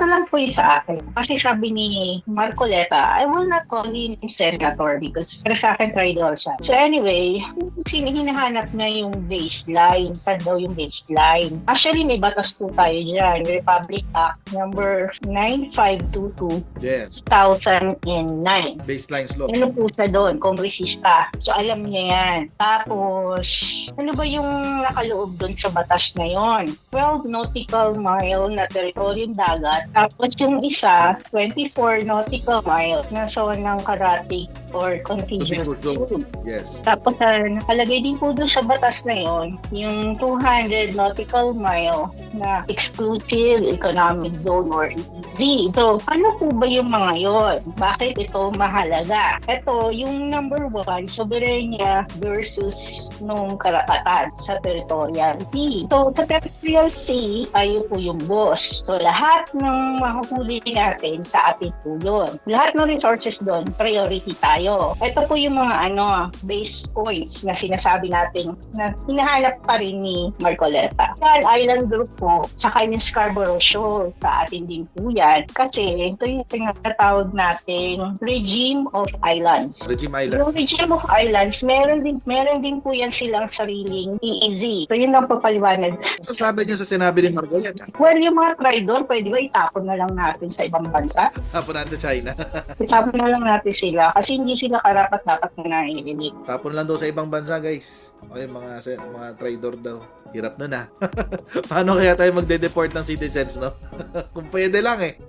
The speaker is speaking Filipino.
Ito lang po yung sa akin. Kasi sabi ni Marcoleta, I will not call him senator because para sa akin traitor siya. So anyway, hinahanap na yung baseline. Saan daw yung baseline? Actually, may batas po tayo dyan. Republic Act number 9522 Yes. 2009. Baseline law. Ano po siya doon? Kongresista. So alam niya yan. Tapos, ano ba yung nakaloob doon sa batas na yon? 12 nautical mile na teritoryong dagat. Tapos yung isa, 24 nautical mile na zone ng karatig or contiguous zone. Yes. Tapos nakalagay din po doon sa batas na yon yung 200 nautical mile na exclusive economic zone or EEZ. So, ano po ba yung mga yon? Bakit ito mahalaga? Ito, yung number 1, soberanya versus nung karapatan sa territorial sea. So, sa territorial sea, tayo po yung boss. So, lahat ng mahuhuli natin sa atin po yun. Lahat ng resources doon, priority tayo. Ito po yung mga base points na sinasabi natin na hinahanap pa rin ni Marcoleta. Yan, island group po, saka yung Scarborough Shoal, sa atin din po yan. Kasi ito yung tinatawag natin regime of islands. Regime Island. Yung regime of islands, meron din po yan silang sariling EEZ. So yun ang papaliwanag. Ano sabi niyo sa sinabi ni Marcoleta? Well, yung mga traidor, pwede ba itapon na lang natin sa ibang bansa? Tapon natin sa China. Itapon na lang natin sila kasi hindi sila karapat-dapat na naiinig. Tapon lang daw sa ibang bansa, guys. Okay, mga traidor daw. Hirap na na. Paano kaya tayo magde-deport ng citizens, no? Kung pwede lang eh.